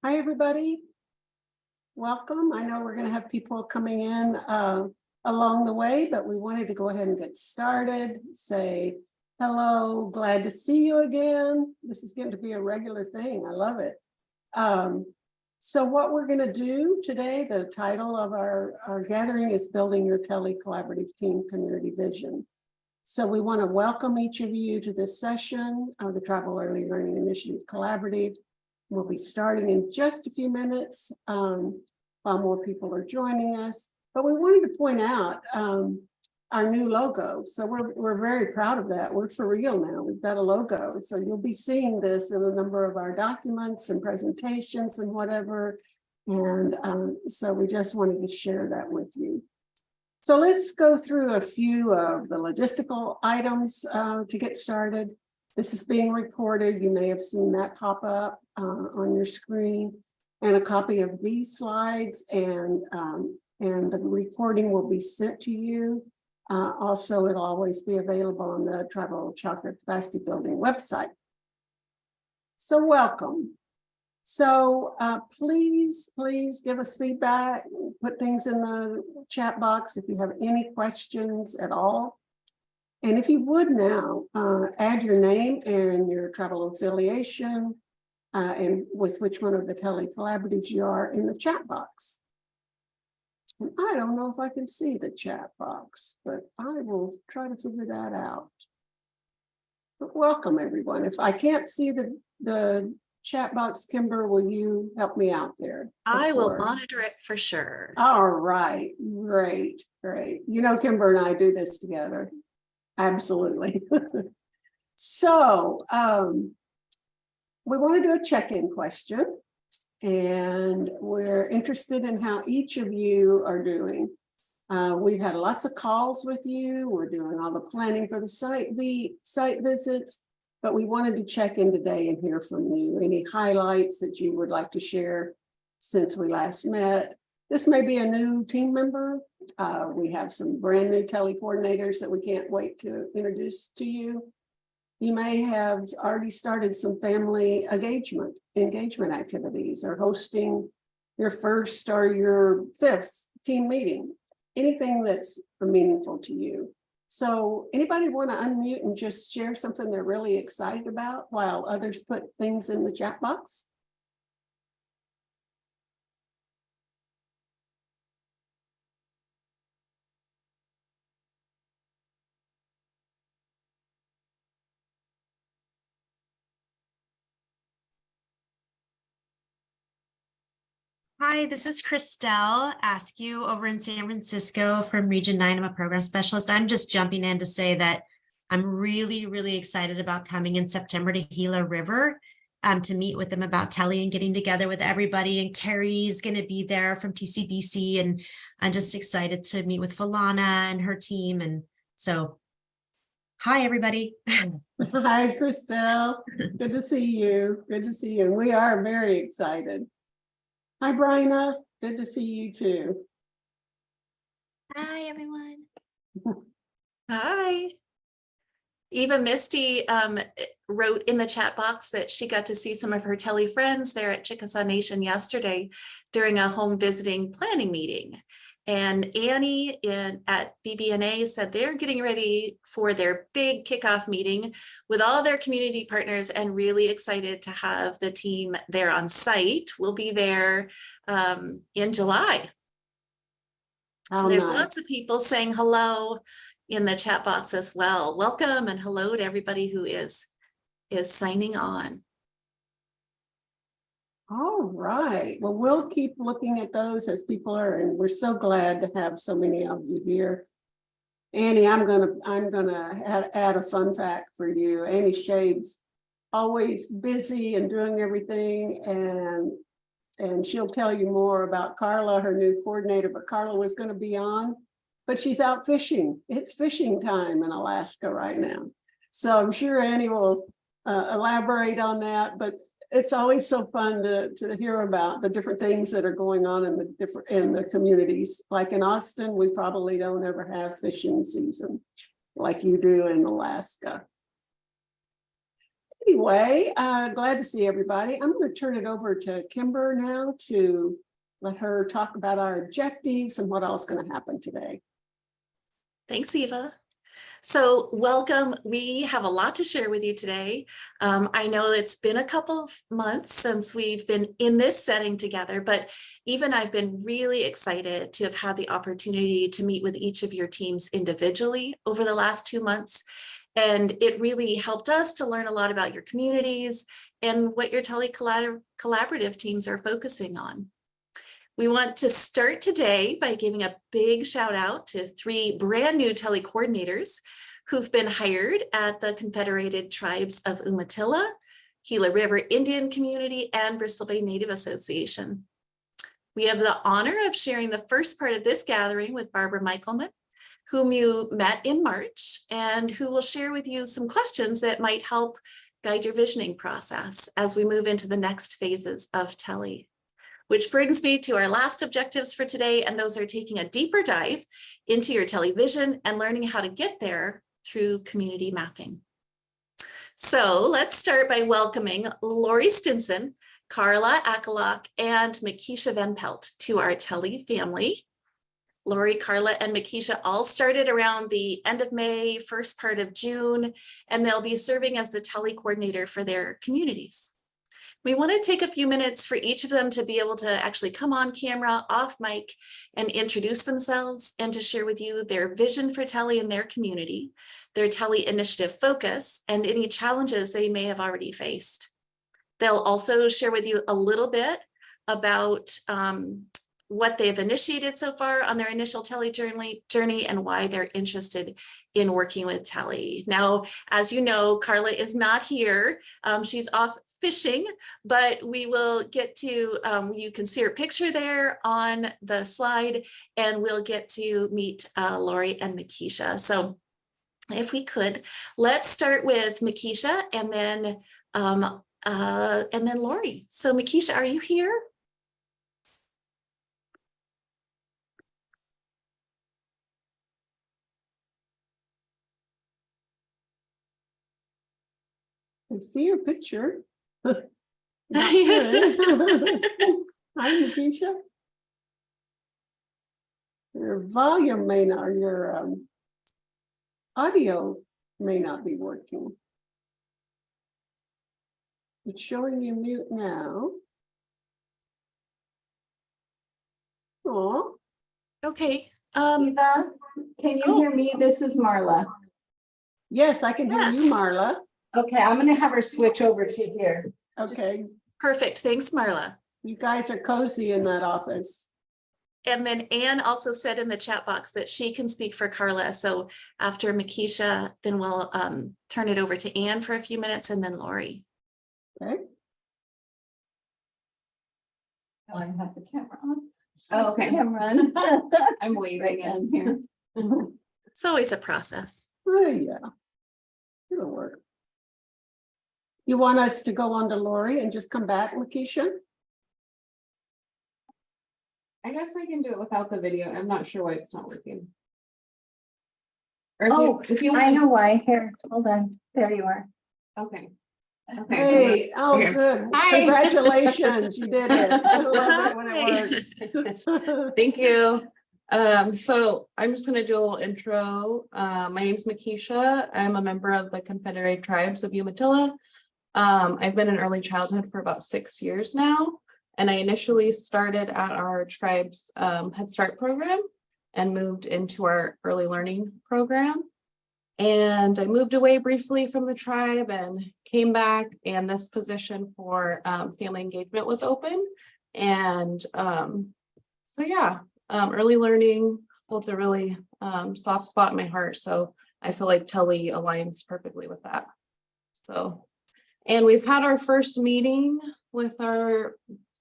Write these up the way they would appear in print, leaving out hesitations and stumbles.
Hi, everybody. Welcome. I know we're going to have people coming in along the way, but we wanted to go ahead and get started. Say hello, glad to see you again. This is going to be a regular thing. I love it. So what we're going to do today, the title of our gathering is Building Your TELI Collaborative Team Community Vision. So we want to welcome each of you to this session of the Tribal Early Learning Initiative Collaborative. We'll be starting in just a few minutes while more people are joining us. But we wanted to point out our new logo. So we're very proud of that. We're for real now. We've got a logo. So you'll be seeing this in a number of our documents and presentations and whatever. And so we just wanted to share that with you. So let's go through a few of the logistical items to get started. This is being recorded. You may have seen that pop up on your screen, and a copy of these slides and the recording will be sent to you. Also, it'll always be available on the Tribal Chakra Capacity Building website. So welcome. So please give us feedback, put things in the chat box if you have any questions at all. And if you would now add your name and your tribal affiliation and with which one of the TELI collaboratives you are in the chat box. And I don't know if I can see the chat box, but I will try to figure that out. But welcome, everyone. If I can't see the chat box, Kimber, will you help me out there? I will monitor it for sure. All right, great. You know, Kimber and I do this together. Absolutely. So we want to do a check-in question, and we're interested in how each of you are doing. We've had lots of calls with you. We're doing all the planning for the site visits, but we wanted to check in today and hear from you. Any highlights that you would like to share since we last met? This may be a new team member. We have some brand new TELI coordinators that we can't wait to introduce to you. You may have already started some family engagement activities or hosting your first or your fifth team meeting, anything that's meaningful to you. So anybody want to unmute and just share something they're really excited about while others put things in the chat box? Hi, this is Christelle Askew over in San Francisco from Region 9. I'm a program specialist. I'm just jumping in to say that I'm really excited about coming in September to Gila River to meet with them about TELI and getting together with everybody. And Carrie's going to be there from TCBC, and I'm just excited to meet with Falana and her team. And so, hi, everybody. Hi, Christelle. Good to see you. Good to see you. We are very excited. Hi, Bryna. Good to see you too. Hi, everyone. Hi. Eva Misty wrote in the chat box that she got to see some of her TELI friends there at Chickasaw Nation yesterday during a home visiting planning meeting. And Annie at BBNA said they're getting ready for their big kickoff meeting with all their community partners and really excited to have the team there on site. We'll be there in July. Oh, there's nice. lots of people saying hello in the chat box as well. Welcome and hello to everybody who is signing on. All right. Well, we'll keep looking at those as people are, and we're so glad to have so many of you here. Annie, I'm gonna add a fun fact for you. Annie Shade's always busy and doing everything, and she'll tell you more about Carla, her new coordinator. But Carla was going to be on, but she's out fishing. It's fishing time in Alaska right now, so I'm sure Annie will elaborate on that. But it's always so fun to hear about the different things that are going on in the communities. Like in Austin, we probably don't ever have fishing season like you do in Alaska. Anyway, glad to see everybody. I'm going to turn it over to Kimber now to let her talk about our objectives and what else is going to happen today. Thanks, Eva. So welcome. We have a lot to share with you today. I know it's been a couple of months since we've been in this setting together, but even I've been really excited to have had the opportunity to meet with each of your teams individually over the last 2 months. And it really helped us to learn a lot about your communities and what your TELI Collaborative teams are focusing on. We want to start today by giving a big shout out to 3 brand new TELI coordinators who've been hired at the Confederated Tribes of Umatilla, Gila River Indian Community, and Bristol Bay Native Association. We have the honor of sharing the first part of this gathering with Barbara Michelman, whom you met in March, and who will share with you some questions that might help guide your visioning process as we move into the next phases of TELI. Which brings me to our last objectives for today, and those are taking a deeper dive into your TELI vision and learning how to get there through community mapping. So let's start by welcoming Lori Stinson, Carla Akalok, and Makisha Van Pelt to our TELI family. Lori, Carla, and Makisha all started around the end of May, first part of June, and they'll be serving as the TELI coordinator for their communities. We want to take a few minutes for each of them to be able to actually come on camera, off mic, and introduce themselves and to share with you their vision for TELI in their community, their TELI initiative focus, and any challenges they may have already faced. They'll also share with you a little bit about what they've initiated so far on their initial TELI journey and why they're interested in working with TELI. Now, as you know, Carla is not here. She's off fishing, but we will get to, you can see her picture there on the slide, and we'll get to meet Lori and Makisha. So if we could, let's start with Makisha and then Lori. So Makisha, are you here? I see your picture. Hi, Makisha. Your volume may not, your audio may not be working. It's showing you mute now. Oh. Okay. Eva, can you hear me? This is Marla. Yes, I can hear you, Marla. Okay, I'm going to have her switch over to here. Okay. Perfect. Thanks, Marla. You guys are cozy in that office. And then Anne also said in the chat box that she can speak for Carla. So after Makisha, then we'll turn it over to Anne for a few minutes and then Lori. Okay. Oh, I have the camera on. Oh, okay. Camera on. I'm waving in here. It's always a process. Oh, yeah. It'll work. You want us to go on to Lori and just come back, Makisha? I guess I can do it without the video. I'm not sure why it's not working. Or if you I know why. Here, hold on. There you are. Okay. Okay. Hey, oh, Here. good. Hi. Congratulations, you did it. I love it when it works. Thank you. So I'm just going to do a little intro. My name is Makisha. I'm a member of the Confederated Tribes of Umatilla. I've been in early childhood for about 6 years now, and I initially started at our tribe's Head Start program and moved into our early learning program. And I moved away briefly from the tribe and came back, and this position for family engagement was open. And so yeah, early learning holds a really soft spot in my heart. So I feel like TELI aligns perfectly with that. So, and we've had our first meeting with our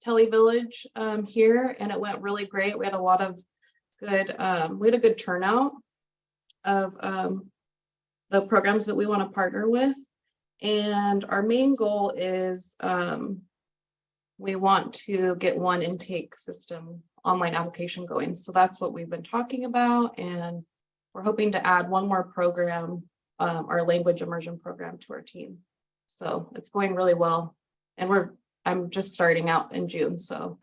TELI village here, and it went really great. We had a lot of good, we had a good turnout of the programs that we want to partner with. And our main goal is we want to get one intake system online application going. So that's what we've been talking about. And we're hoping to add one more program, our language immersion program, to our team. So it's going really well. And I'm just starting out in June. So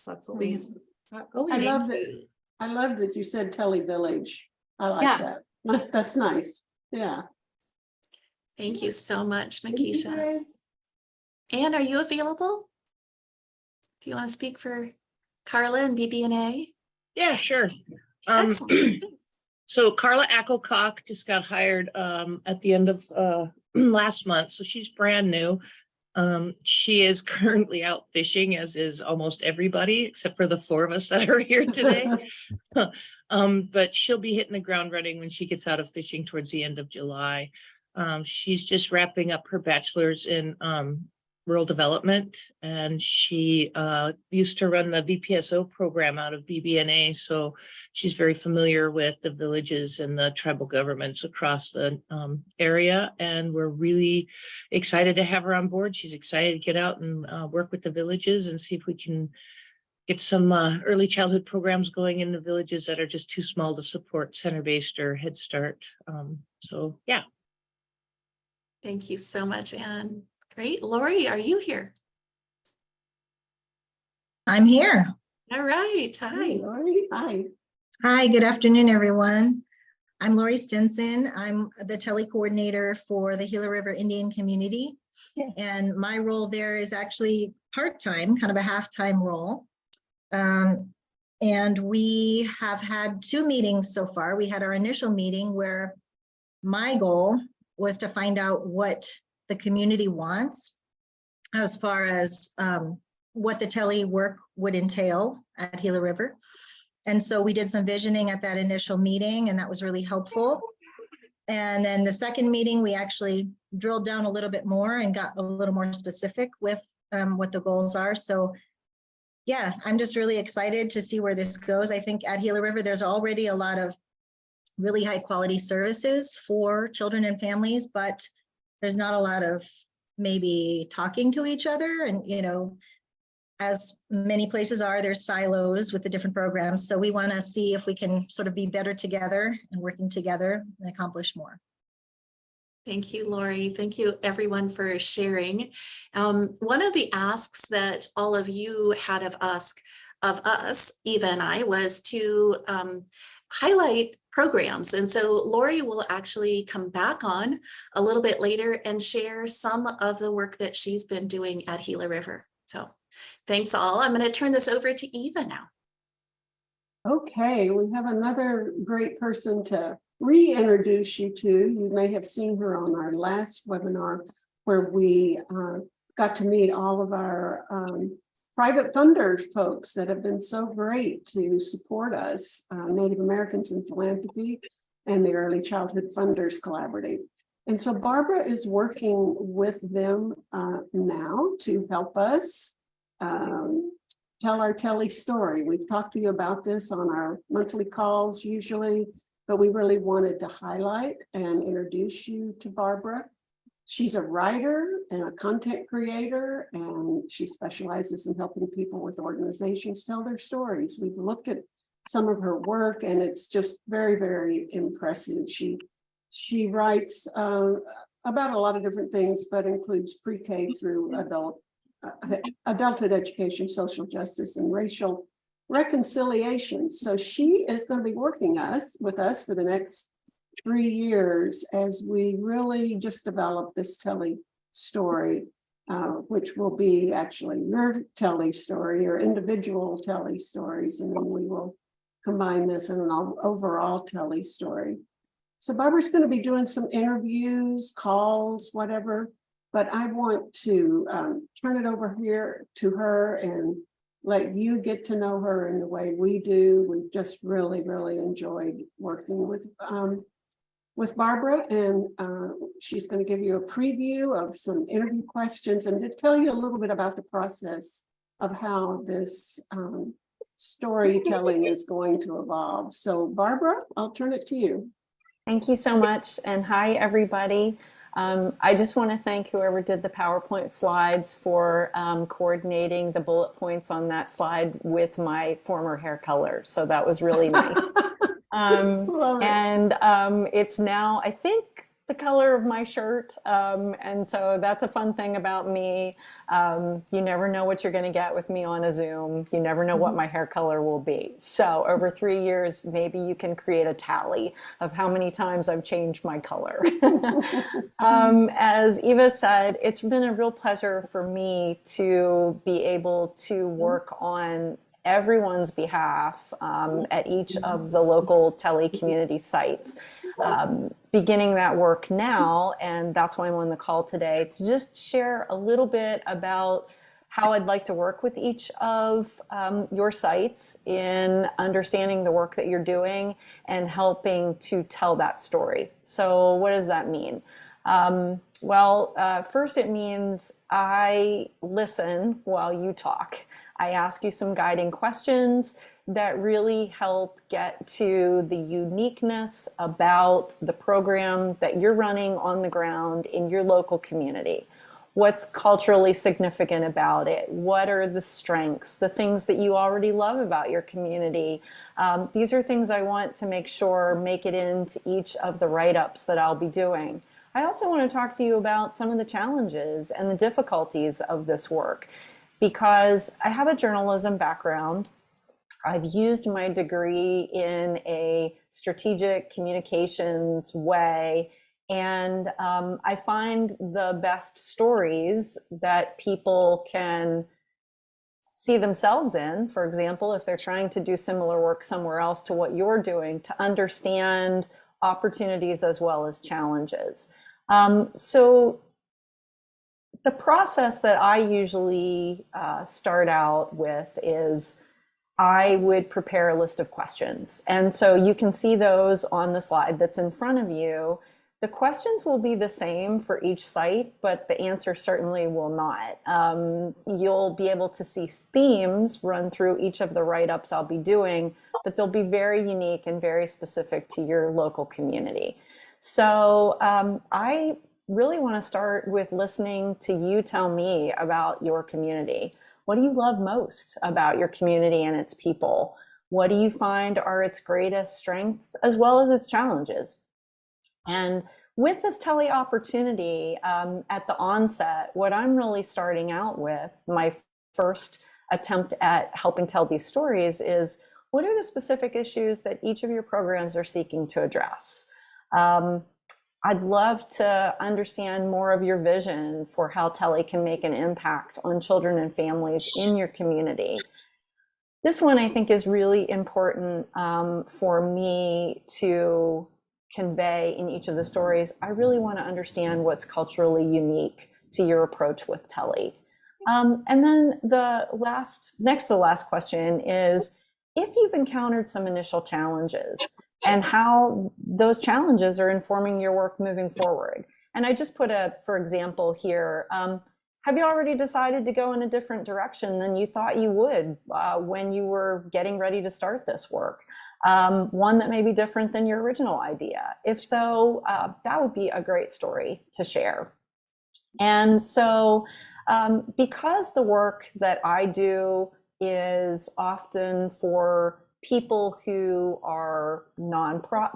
that's what we got going. I love that you said TELI Village. I like that. That's nice. Yeah. Thank you so much, Thank you, Makisha. guys. Anne, are you available? Do you want to speak for Carla and BB&A? Yeah, sure. Excellent. So Carla Ackelcock just got hired at the end of last month, so she's brand new. She is currently out fishing, as is almost everybody, except for the 4 of us that are here today. But she'll be hitting the ground running when she gets out of fishing towards the end of July. She's just wrapping up her bachelor's in rural development, and she used to run the VPSO program out of BB&A, so she's very familiar with the villages and the tribal governments across the area, and we're really excited to have her on board. She's excited to get out and work with the villages and see if we can get some early childhood programs going in the villages that are just too small to support center-based or Head Start. So yeah. Thank you so much, Anne. Great. Lori, are you here? I'm here. All right. Hi, Hi. Lori. Hi. Hi, good afternoon, everyone. I'm Lori Stinson. I'm the TELI coordinator for the Gila River Indian community. Yeah. And my role there is actually part-time, kind of a half-time role. And we have had 2 meetings so far. We had our initial meeting where my goal was to find out what the community wants as far as what the TELI work would entail at Gila River. And so we did some visioning at that initial meeting, and that was really helpful. And then the second meeting, we actually drilled down a little bit more and got a little more specific with what the goals are. So yeah, I'm just really excited to see where this goes. I think at Gila River, there's already a lot of really high quality services for children and families, but there's not a lot of maybe talking to each other. And, you know, as many places are, there's silos with the different programs. So we want to see if we can sort of be better together and working together and accomplish more. Thank you, Lori. Thank you, everyone, for sharing. One of the asks that all of you had of us, Eva and I, was to highlight programs. And so Lori will actually come back on a little bit later and share some of the work that she's been doing at Gila River. So thanks all. I'm going to turn this over to Eva now. Okay, we have another great person to reintroduce you to. You may have seen her on our last webinar where we got to meet all of our private funders folks that have been so great to support us, Native Americans in Philanthropy and the Early Childhood Funders Collaborative. And so Barbara is working with them now to help us tell our TELI story. We've talked to you about this on our monthly calls usually, but we really wanted to highlight and introduce you to Barbara. She's a writer and a content creator, and she specializes in helping people with organizations tell their stories. We've looked at some of her work, and it's just very, very impressive. She writes about a lot of different things, but includes pre-K through adulthood education, social justice, and racial reconciliation. So she is going to be working with us for the next 3 years as we really just develop this TELI story, which will be actually your TELI story or individual TELI stories, and then we will combine this in an overall TELI story. So Barbara's going to be doing some interviews, calls, whatever, but I want to turn it over here to her and let you get to know her in the way we do. We've just really, really enjoyed working with Barbara, and she's going to give you a preview of some interview questions and to tell you a little bit about the process of how this storytelling is going to evolve. So Barbara, I'll turn it to you. Thank you so much, and hi everybody. I just want to thank whoever did the PowerPoint slides for coordinating the bullet points on that slide with my former hair color. So that was really nice. And it's now, I think, the color of my shirt. And so that's a fun thing about me. You never know what you're going to get with me on a Zoom. You never know what my hair color will be. So over 3 years, maybe you can create a tally of how many times I've changed my color. As Eva said, it's been a real pleasure for me to be able to work on everyone's behalf at each of the local TELI community sites. Beginning that work now, and that's why I'm on the call today, to just share a little bit about how I'd like to work with each of your sites in understanding the work that you're doing and helping to tell that story. So what does that mean? First it means I listen while you talk. I ask you some guiding questions that really help get to the uniqueness about the program that you're running on the ground in your local community. What's culturally significant about it? What are the strengths, the things that you already love about your community? These are things I want to make sure make it into each of the write-ups that I'll be doing. I also want to talk to you about some of the challenges and the difficulties of this work, because I have a journalism background. I've used my degree in a strategic communications way, and I find the best stories that people can see themselves in, for example, if they're trying to do similar work somewhere else to what you're doing, to understand opportunities as well as challenges. So the process that I usually start out with is I would prepare a list of questions. And so you can see those on the slide that's in front of you. The questions will be the same for each site, but the answer certainly will not. You'll be able to see themes run through each of the write-ups I'll be doing, but they'll be very unique and very specific to your local community. So I really want to start with listening to you tell me about your community. What do you love most about your community and its people? What do you find are its greatest strengths as well as its challenges? And with this TELI opportunity at the onset, what I'm really starting out with, my first attempt at helping tell these stories, is what are the specific issues that each of your programs are seeking to address? I'd love to understand more of your vision for how TELI can make an impact on children and families in your community. This one I think is really important for me to convey in each of the stories. I really want to understand what's culturally unique to your approach with TELI. And then the next to the last question is, if you've encountered some initial challenges, and how those challenges are informing your work moving forward. And I just put for example here, have you already decided to go in a different direction than you thought you would when you were getting ready to start this work? One that may be different than your original idea. If so, that would be a great story to share. And so because the work that I do is often for people who are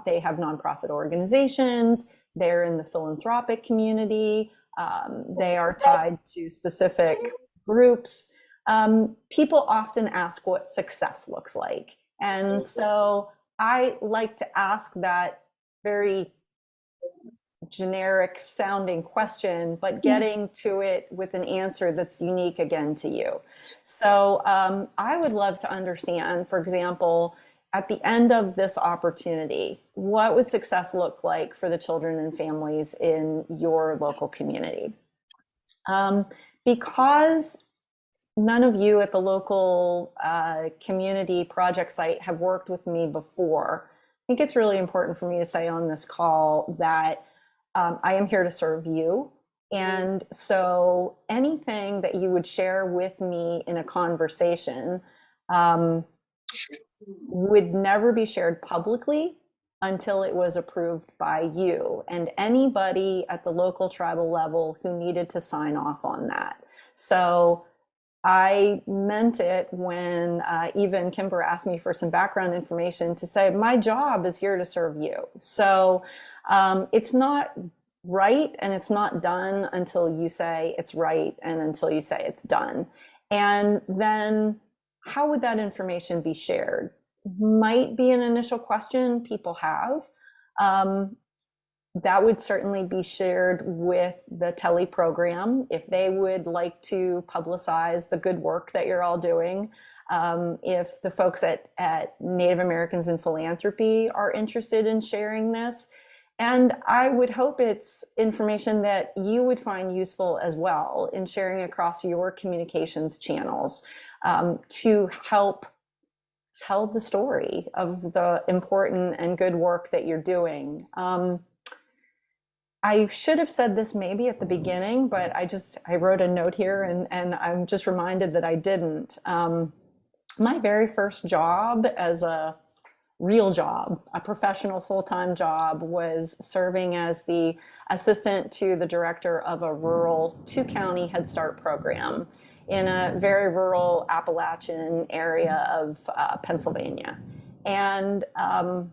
they have nonprofit organizations, they're in the philanthropic community, they are tied to specific groups. People often ask what success looks like. And so I like to ask that very generic sounding question, but getting to it with an answer that's unique again to you. So I would love to understand, for example, at the end of this opportunity, what would success look like for the children and families in your local community? Because none of you at the local community project site have worked with me before, I think it's really important for me to say on this call that I am here to serve you. And so anything that you would share with me in a conversation would never be shared publicly until it was approved by you and anybody at the local tribal level who needed to sign off on that. So I meant it when Eva and Kimber asked me for some background information to say, my job is here to serve you. So it's not right and it's not done until you say it's right and until you say it's done. And then how would that information be shared? Might be an initial question people have. That would certainly be shared with the TELI program if they would like to publicize the good work that you're all doing. If the folks at Native Americans in Philanthropy are interested in sharing this. And I would hope it's information that you would find useful as well in sharing across your communications channels to help tell the story of the important and good work that you're doing. I should have said this maybe at the beginning, but I wrote a note here and I'm just reminded that I didn't. My very first job as a real job, a professional full-time job, was serving as the assistant to the director of a rural 2-county Head Start program in a very rural Appalachian area of Pennsylvania. And I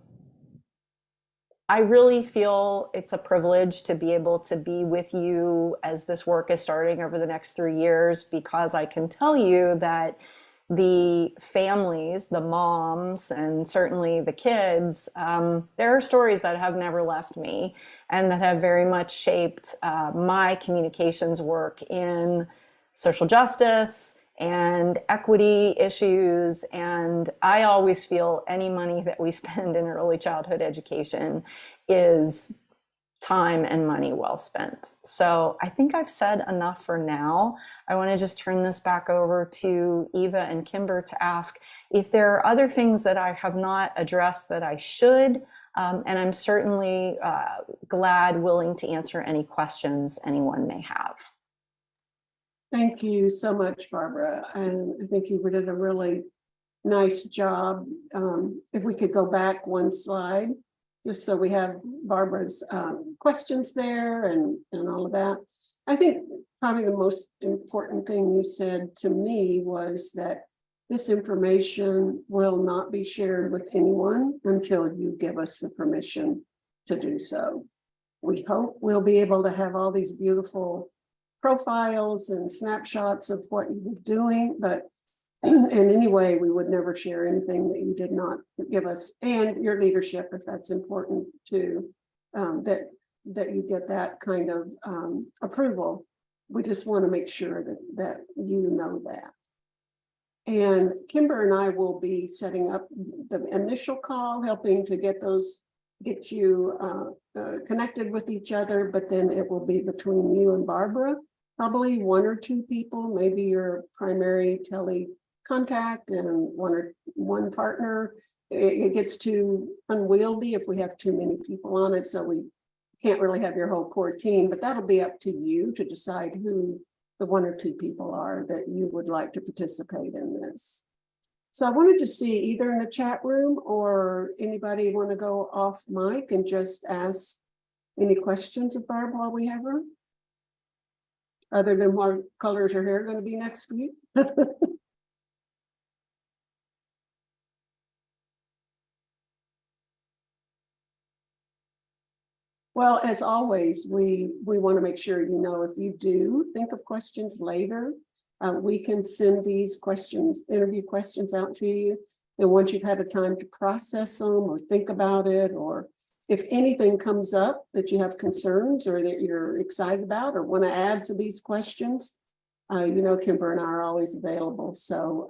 really feel it's a privilege to be able to be with you as this work is starting over the next 3 years, because I can tell you that the families, the moms, and certainly the kids, there are stories that have never left me and that have very much shaped my communications work in social justice and equity issues. And I always feel any money that we spend in early childhood education is time and money well spent. So I think I've said enough for now. I want to just turn this back over to Eva and Kimber to ask if there are other things that I have not addressed that I should. And I'm certainly willing to answer any questions anyone may have. Thank you so much, Barbara. And I think you did a really nice job. If we could go back one slide, just so we have Barbara's questions there and all of that. I think probably the most important thing you said to me was that this information will not be shared with anyone until you give us the permission to do so. We hope we'll be able to have all these beautiful profiles and snapshots of what you were doing, but in any way, we would never share anything that you did not give us, and your leadership, if that's important too, that you get that kind of approval. We just want to make sure that you know that. And Kimber and I will be setting up the initial call, helping to get you connected with each other, but then it will be between you and Barbara, probably 1 or 2 people, maybe your primary TELI contact and one partner. It gets too unwieldy if we have too many people on it, so we can't really have your whole core team, but that'll be up to you to decide who the 1 or 2 people are that you would like to participate in this. So I wanted to see either in the chat room or anybody want to go off mic and just ask any questions of Barb while we have her, other than what color is her hair going to be next week. Well, as always, we want to make sure you know if you do think of questions later, we can send these questions, interview questions out to you. And once you've had a time to process them or think about it, or if anything comes up that you have concerns or that you're excited about or want to add to these questions, you know, Kimber and I are always available. So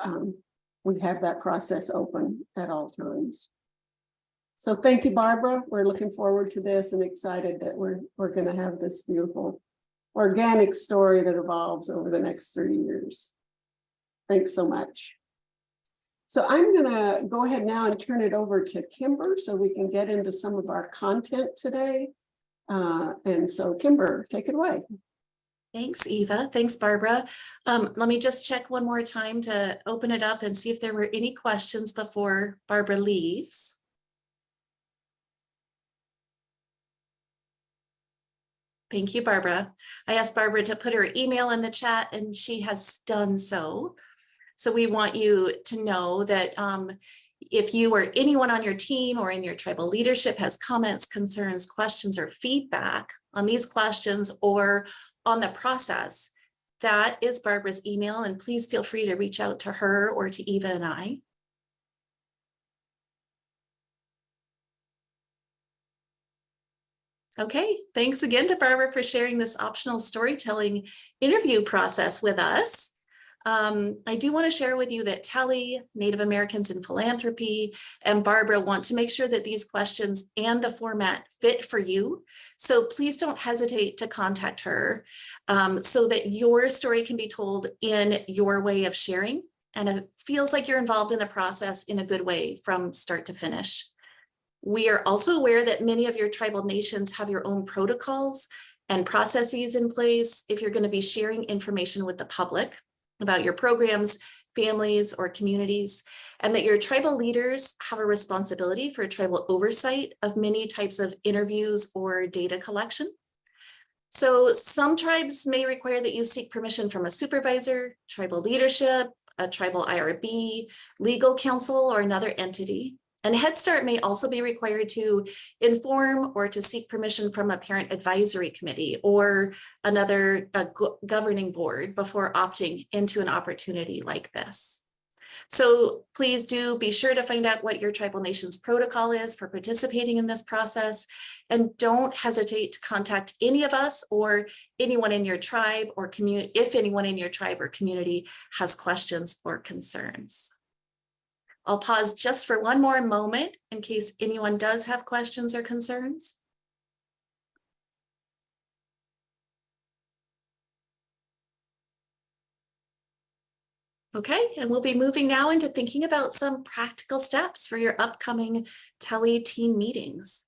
we have that process open at all times. So thank you, Barbara. We're looking forward to this and excited that we're going to have this beautiful organic story that evolves over the next 3 years. Thanks so much. So I'm going to go ahead now and turn it over to Kimber so we can get into some of our content today. And so Kimber, take it away. Thanks, Eva. Thanks, Barbara. Let me just check one more time to open it up and see if there were any questions before Barbara leaves. Thank you, Barbara. I asked Barbara to put her email in the chat and she has done so. So we want you to know that If you or anyone on your team or in your tribal leadership has comments, concerns, questions, or feedback on these questions or on the process, that is Barbara's email, and please feel free to reach out to her or to Eva and I. Okay, thanks again to Barbara for sharing this optional storytelling interview process with us. I do want to share with you that TELI, Native Americans in Philanthropy, and Barbara want to make sure that these questions and the format fit for you. So please don't hesitate to contact her so that your story can be told in your way of sharing, and it feels like you're involved in the process in a good way from start to finish. We are also aware that many of your tribal nations have your own protocols and processes in place if you're going to be sharing information with the public about your programs, families, or communities, and that your tribal leaders have a responsibility for tribal oversight of many types of interviews or data collection. So some tribes may require that you seek permission from a supervisor, tribal leadership, a tribal IRB, legal counsel, or another entity. And Head Start may also be required to inform or to seek permission from a parent advisory committee or another governing board before opting into an opportunity like this. So please do be sure to find out what your tribal nation's protocol is for participating in this process, and don't hesitate to contact any of us or anyone in your tribe or community if anyone in your tribe or community has questions or concerns. I'll pause just for one more moment in case anyone does have questions or concerns. Okay, and we'll be moving now into thinking about some practical steps for your upcoming TELI team meetings.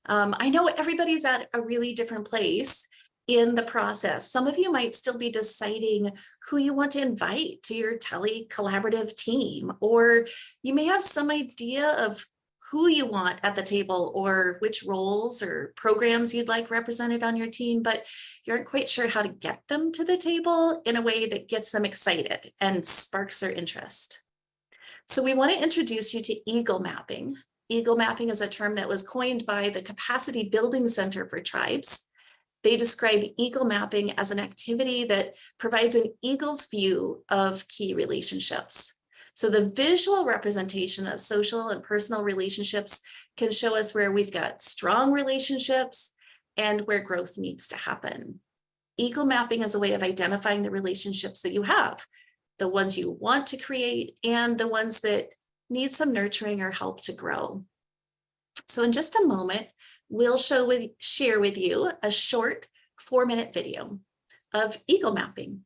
I know everybody's at a really different place in the process. Some of you might still be deciding who you want to invite to your TELI Collaborative Team, or you may have some idea of who you want at the table or which roles or programs you'd like represented on your team, but you aren't quite sure how to get them to the table in a way that gets them excited and sparks their interest. So we want to introduce you to eagle mapping. Eagle mapping is a term that was coined by the Capacity Building Center for Tribes. They describe eagle mapping as an activity that provides an eagle's view of key relationships. So the visual representation of social and personal relationships can show us where we've got strong relationships and where growth needs to happen. Eagle mapping is a way of identifying the relationships that you have, the ones you want to create and the ones that need some nurturing or help to grow. So in just a moment, we'll share with you a short 4-minute video of eagle mapping.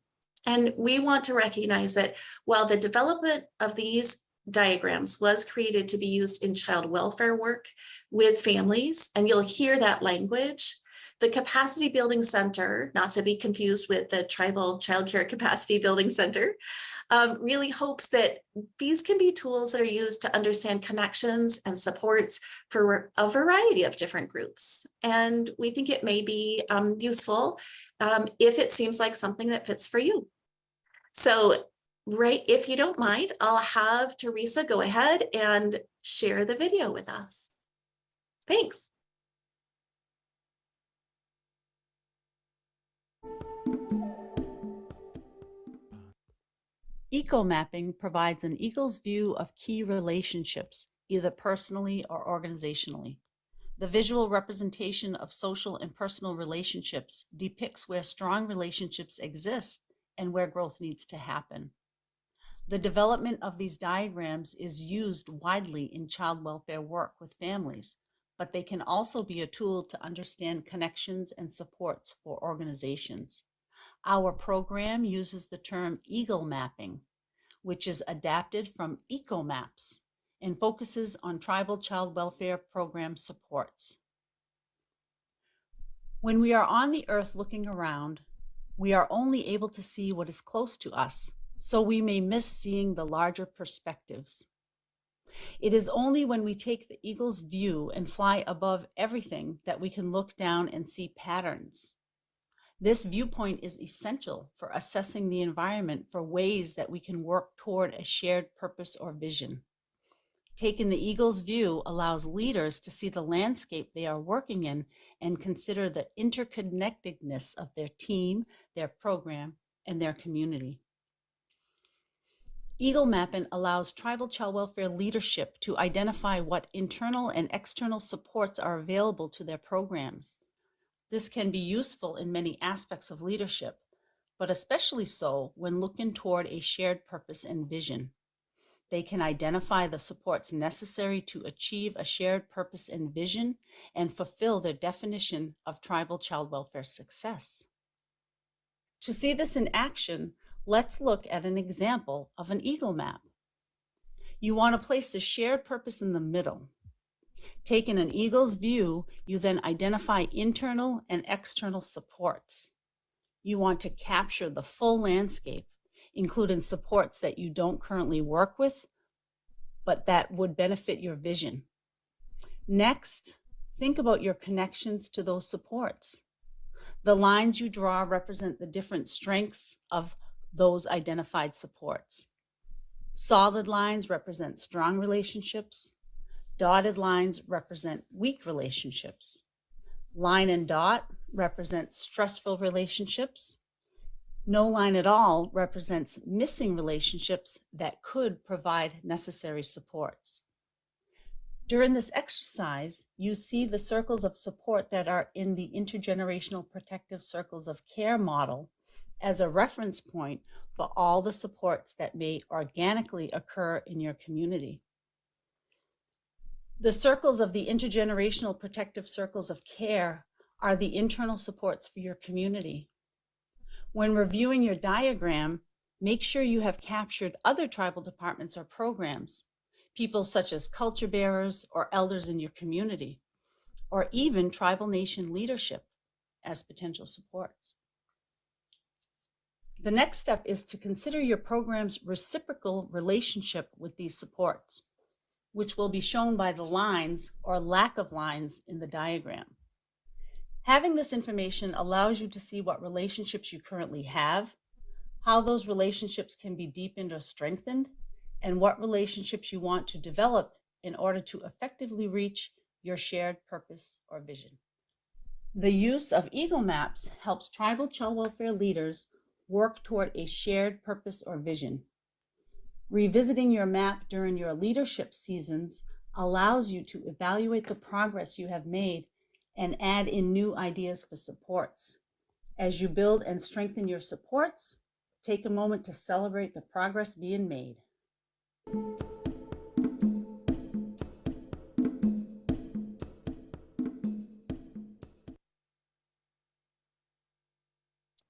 And we want to recognize that while the development of these diagrams was created to be used in child welfare work with families, and you'll hear that language, the Capacity Building Center, not to be confused with the Tribal Childcare Capacity Building Center, really hopes that these can be tools that are used to understand connections and supports for a variety of different groups. And we think it may be useful if it seems like something that fits for you. So, right, if you don't mind, I'll have Teresa go ahead and share the video with us. Thanks. Eagle mapping provides an eagle's view of key relationships, either personally or organizationally. The visual representation of social and personal relationships depicts where strong relationships exist and where growth needs to happen. The development of these diagrams is used widely in child welfare work with families, but they can also be a tool to understand connections and supports for organizations. Our program uses the term eagle mapping, which is adapted from eco maps and focuses on tribal child welfare program supports. When we are on the earth looking around, we are only able to see what is close to us, so we may miss seeing the larger perspectives. It is only when we take the eagle's view and fly above everything that we can look down and see patterns. This viewpoint is essential for assessing the environment for ways that we can work toward a shared purpose or vision. Taking the eagle's view allows leaders to see the landscape they are working in and consider the interconnectedness of their team, their program, and their community. Eagle mapping allows tribal child welfare leadership to identify what internal and external supports are available to their programs. This can be useful in many aspects of leadership, but especially so when looking toward a shared purpose and vision. They can identify the supports necessary to achieve a shared purpose and vision and fulfill their definition of tribal child welfare success. To see this in action, let's look at an example of an eagle map. You want to place the shared purpose in the middle. Taking an eagle's view, you then identify internal and external supports. You want to capture the full landscape, including supports that you don't currently work with, but that would benefit your vision. Next, think about your connections to those supports. The lines you draw represent the different strengths of those identified supports. Solid lines represent strong relationships. Dotted lines represent weak relationships. Line and dot represent stressful relationships. No line at all represents missing relationships that could provide necessary supports. During this exercise, you see the circles of support that are in the intergenerational protective circles of care model as a reference point for all the supports that may organically occur in your community. The circles of the intergenerational protective circles of care are the internal supports for your community. When reviewing your diagram, make sure you have captured other tribal departments or programs, people such as culture bearers or elders in your community, or even tribal nation leadership as potential supports. The next step is to consider your program's reciprocal relationship with these supports, which will be shown by the lines or lack of lines in the diagram. Having this information allows you to see what relationships you currently have, how those relationships can be deepened or strengthened, and what relationships you want to develop in order to effectively reach your shared purpose or vision. The use of eagle maps helps tribal child welfare leaders work toward a shared purpose or vision. Revisiting your map during your leadership seasons allows you to evaluate the progress you have made and add in new ideas for supports. As you build and strengthen your supports, take a moment to celebrate the progress being made.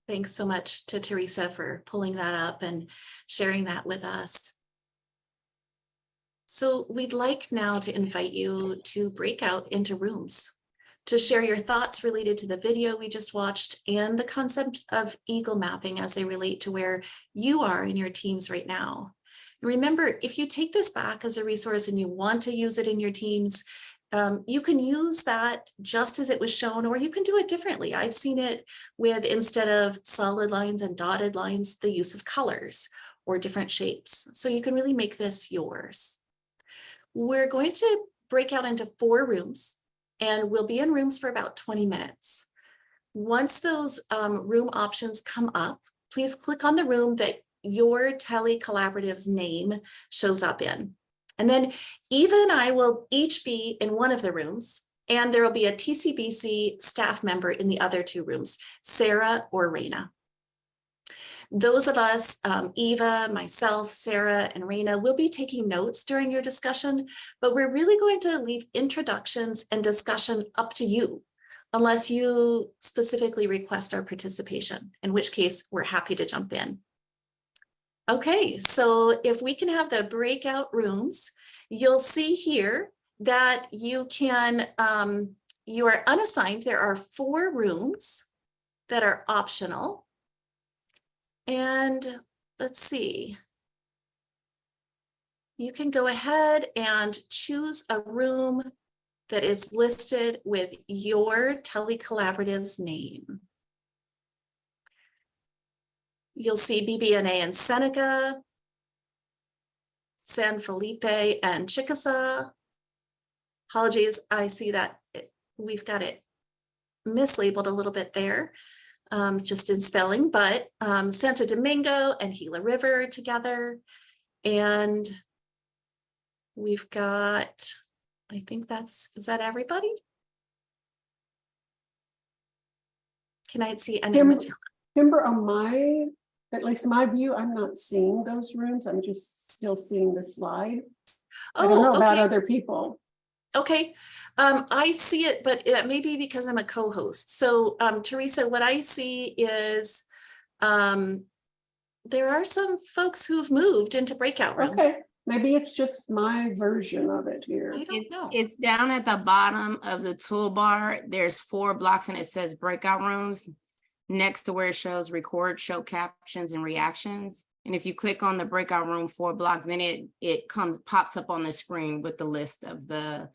Thanks so much to Teresa for pulling that up and sharing that with us. So we'd like now to invite you to break out into rooms to share your thoughts related to the video we just watched and the concept of eagle mapping as they relate to where you are in your teams right now. And remember, if you take this back as a resource and you want to use it in your teams, you can use that just as it was shown, or you can do it differently. I've seen it with, instead of solid lines and dotted lines, the use of colors or different shapes. So you can really make this yours. We're going to break out into 4 rooms, and we'll be in rooms for about 20 minutes. Once those room options come up, please click on the room that your TELI Collaborative's name shows up in. And then Eva and I will each be in one of the rooms, and there will be a TCBC staff member in the other 2 rooms, Sarah or Raina. Those of us, Eva, myself, Sarah, and Raina, will be taking notes during your discussion, but we're really going to leave introductions and discussion up to you, unless you specifically request our participation, in which case we're happy to jump in. Okay, so if we can have the breakout rooms, you'll see here that you can, you are unassigned. There are 4 rooms that are optional. And let's see, you can go ahead and choose a room that is listed with your TELI Collaborative's name. You'll see BBNA and Seneca, San Felipe and Chickasaw. Apologies, I see that we've got it mislabeled a little bit there, just in spelling, but Santo Domingo and Gila River together. And we've got, I think is that everybody? Can I see any? Kimber, on at least my view, I'm not seeing those rooms. I'm just still seeing the slide. I don't know about other people. Okay, I see it, but it may be because I'm a co-host. So Teresa, what I see is there are some folks who've moved into breakout rooms. Okay, maybe it's just my version of it here. I don't know. It's down at the bottom of the toolbar. There's 4 blocks and it says breakout rooms next to where it shows record, show captions and reactions. And if you click on the breakout room 4 block, then it pops up on the screen with the list of the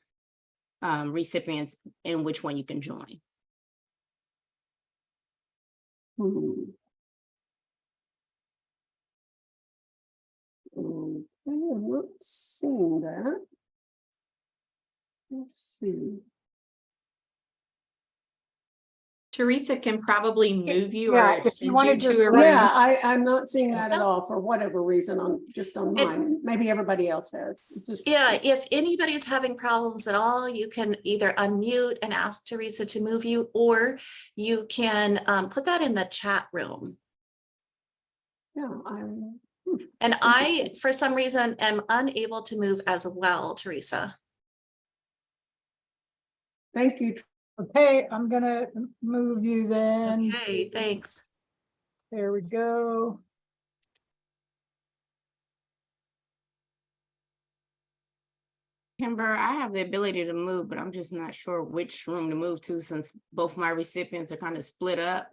recipients and which one you can join. Okay, I'm not seeing that. Let's see. Teresa can probably move you Yeah, or if send you wanna you just to a room. Yeah, I'm not seeing that at all for whatever reason on mine. Maybe everybody else has. It's just, Yeah, if anybody's having problems at all, you can either unmute and ask Teresa to move you, or you can put that in the chat room. yeah, And I, for some reason, am unable to move as well, Teresa. thank you. Okay, I'm gonna move you then. Okay, thanks. There we go. Kimber, I have the ability to move, but I'm just not sure which room to move to since both my recipients are kind of split up.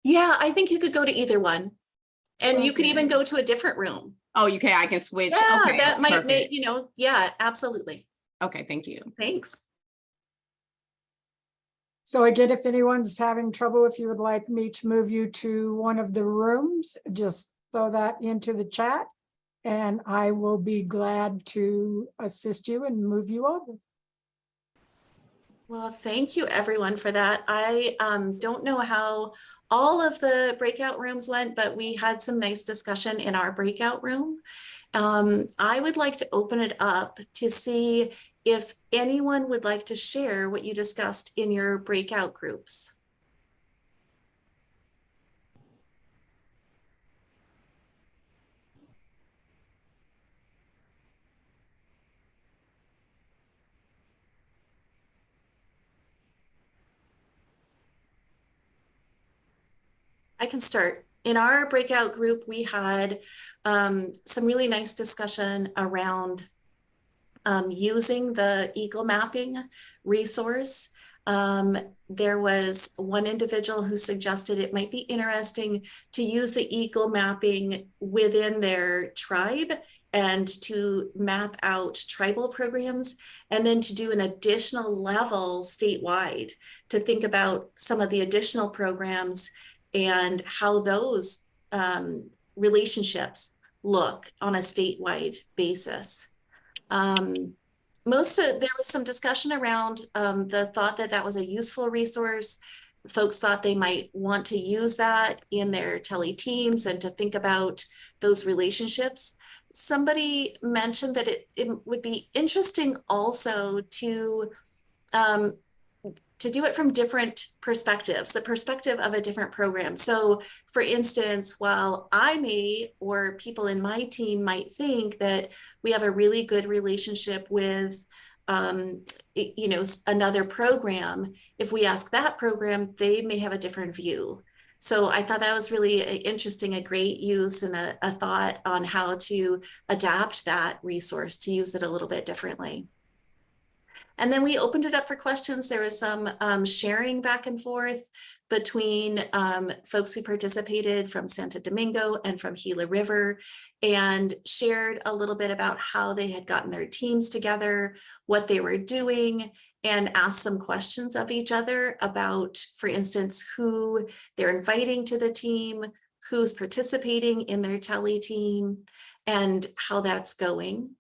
Yeah, I think you could go to either one. And you could even Okay. go to a different room. Oh, okay, I can switch. Yeah, Okay, that might make, perfect. yeah, absolutely. Okay, thank you. Thanks. So again, if anyone's having trouble, if you would like me to move you to one of the rooms, just throw that into the chat and I will be glad to assist you and move you over. Well, thank you everyone for that. I don't know how all of the breakout rooms went, but we had some nice discussion in our breakout room. I would like to open it up to see if anyone would like to share what you discussed in your breakout groups. I can start. In our breakout group, we had some really nice discussion around using the Eagle mapping resource. There was one individual who suggested it might be interesting to use the Eagle mapping within their tribe and to map out tribal programs, and then to do an additional level statewide to think about some of the additional programs and how those relationships look on a statewide basis. There was some discussion around the thought that that was a useful resource. Folks thought they might want to use that in their TELI teams and to think about those relationships. Somebody mentioned that it would be interesting also to do it from different perspectives, the perspective of a different program. So for instance, while I may, or people in my team might think that we have a really good relationship with, another program, if we ask that program, they may have a different view. So I thought that was really interesting, a great use and a thought on how to adapt that resource to use it a little bit differently. And then we opened it up for questions. There was some sharing back and forth between folks who participated from Santo Domingo and from Gila River, and shared a little bit about how they had gotten their teams together, what they were doing, and asked some questions of each other about, for instance, who they're inviting to the team, who's participating in their TELI team and how that's going.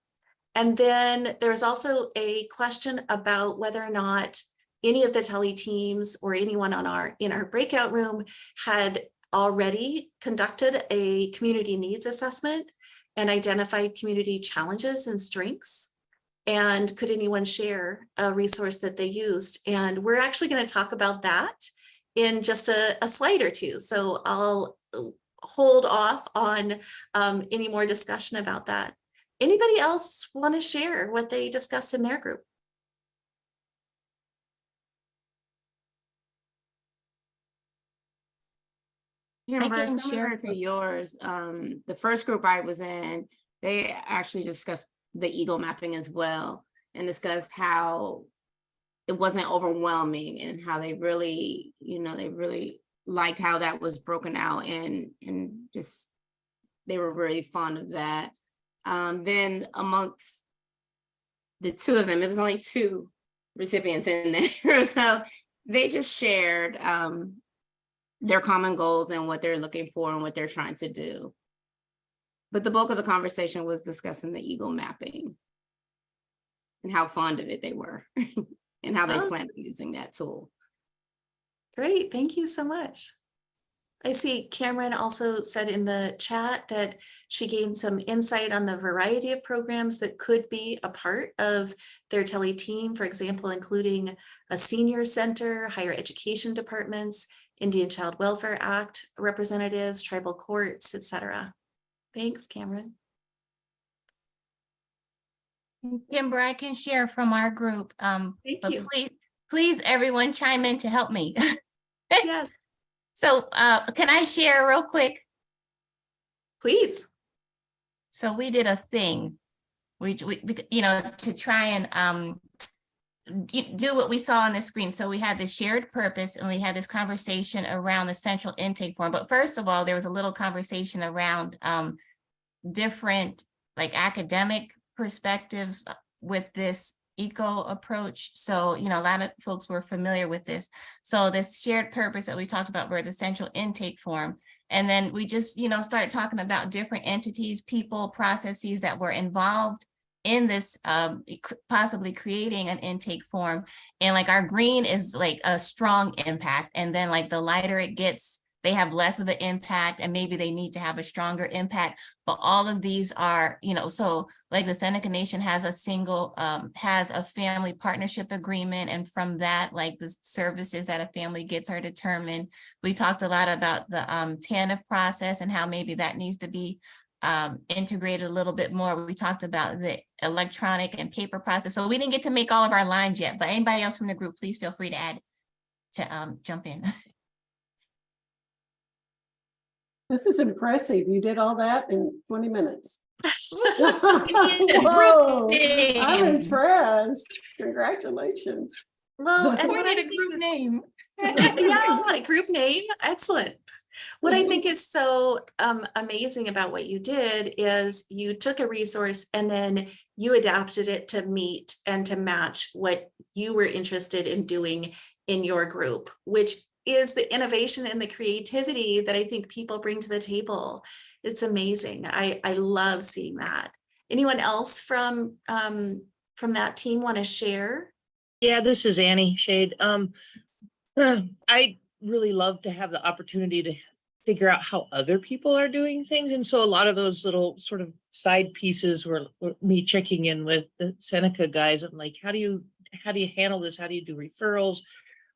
And then there's also a question about whether or not any of the TELI teams or anyone in our breakout room had already conducted a community needs assessment and identified community challenges and strengths. And could anyone share a resource that they used? And we're actually going to talk about that in just a slide or two. So I'll hold off on any more discussion about that. Anybody else want to share what they discussed in their group? Yeah, I can similar share. to yours. The first group I was in, they actually discussed the ego mapping as well and discussed how it wasn't overwhelming and how they really, they really liked how that was broken out and just they were really fond of that. Then amongst the two of them, it was only 2 recipients in there. So they just shared their common goals and what they're looking for and what they're trying to do. But the bulk of the conversation was discussing the ego mapping and how fond of it they were and how they plan on using that tool. Great, thank you so much. I see Cameron also said in the chat that she gained some insight on the variety of programs that could be a part of their TELI team, for example, including a senior center, higher education departments, Indian Child Welfare Act representatives, tribal courts, etc. Thanks, Cameron. Kimber, I can share from our group. Thank But you. please, everyone chime in to help me. Yes, So can I share real quick? please. So we did a thing, we to try and do what we saw on the screen. So we had this shared purpose and we had this conversation around the central intake form. But first of all, there was a little conversation around different like academic perspectives with this eco approach. So, a lot of folks were familiar with this. So this shared purpose that we talked about were the central intake form. And then we just, started talking about different entities, people, processes that were involved in this possibly creating an intake form. And like our green is like a strong impact. And then like the lighter it gets, they have less of an impact and maybe they need to have a stronger impact. But all of these are, so like the Seneca Nation has has a family partnership agreement. And from that, like the services that a family gets are determined. We talked a lot about the TANF process and how maybe that needs to be integrated a little bit more. We talked about the electronic and paper process. So we didn't get to make all of our lines yet, but anybody else from the group, please feel free to add, to jump in. This is impressive. You did all that in 20 minutes. Whoa, I'm impressed. Congratulations. Well, and we what need I a think group name. yeah, group name, excellent. What I think is so amazing about what you did is you took a resource and then you adapted it to meet and to match what you were interested in doing in your group, which is the innovation and the creativity that I think people bring to the table. It's amazing. I love seeing that. Anyone else from that team want to share? Yeah, this is Annie Shade. I really love to have the opportunity to figure out how other people are doing things. And so a lot of those little sort of side pieces were me checking in with the Seneca guys. I'm like, how do you handle this? How do you do referrals?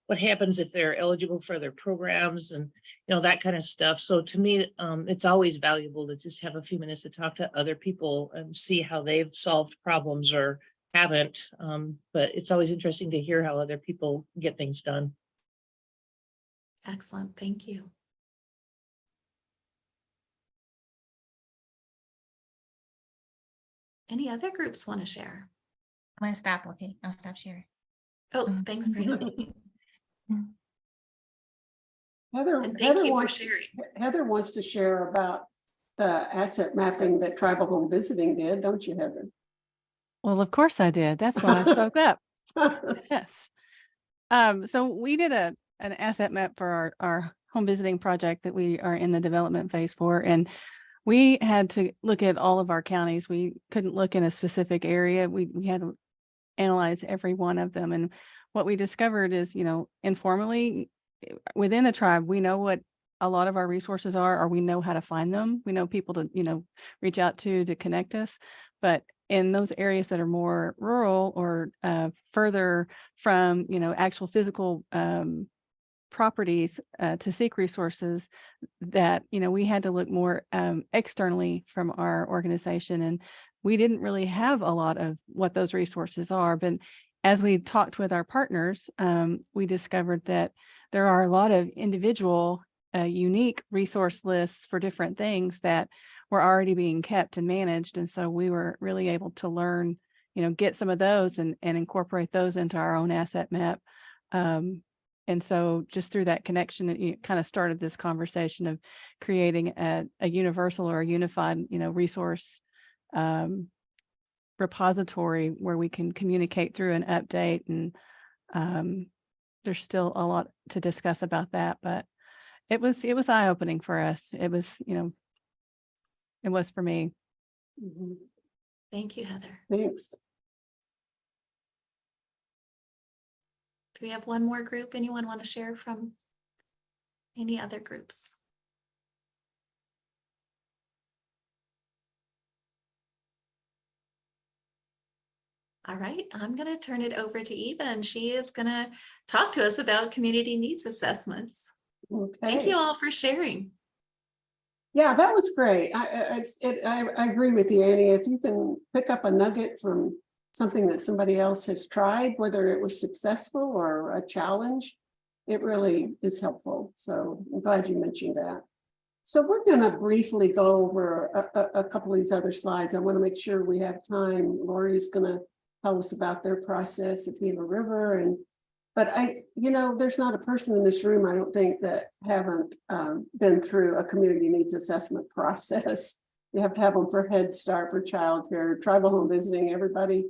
What happens if they're eligible for their programs and, that kind of stuff. So to me, it's always valuable to just have a few minutes to talk to other people and see how they've solved problems or haven't. But it's always interesting to hear how other people get things done. Excellent. Thank you. Any other groups want to share? I'm gonna stop. Okay, I'll stop sharing. Oh, thanks, Brina. Heather And thank you for wants, sharing. Heather wants to share about the asset mapping that Tribal Home Visiting did, don't you, Heather? Well, of course I did. That's why I spoke up. Yes. So we did an asset map for our home visiting project that we are in the development phase for. And we had to look at all of our counties. We couldn't look in a specific area. We had to analyze every one of them. And what we discovered is, informally within the tribe, we know what a lot of our resources are, or we know how to find them. We know people to, reach out to connect us. But in those areas that are more rural or further from, actual physical properties to seek resources, that, we had to look more externally from our organization. And we didn't really have a lot of what those resources are. But as we talked with our partners, we discovered that there are a lot of individual unique resource lists for different things that were already being kept and managed. And so we were really able to learn, get some of those and incorporate those into our own asset map. And so just through that connection, it kind of started this conversation of creating a universal or a unified, resource repository where we can communicate through and update. And there's still a lot to discuss about that, but it was eye-opening for us. It was, it was for me. Mhm. Thank you, Heather. Thanks. Do we have one more group? Anyone want to share from any other groups? All right, I'm going to turn it over to Eva, and she is going to talk to us about community needs assessments. Okay. Thank you all for sharing. Yeah, that was great. I agree with you, Annie. If you can pick up a nugget from something that somebody else has tried, whether it was successful or a challenge, it really is helpful. So I'm glad you mentioned that. So we're going to briefly go over a couple of these other slides. I want to make sure we have time. Lori's going to tell us about their process at Gila River. But there's not a person in this room, I don't think, that haven't been through a community needs assessment process. You have to have them for Head Start, for childcare, tribal home visiting. Everybody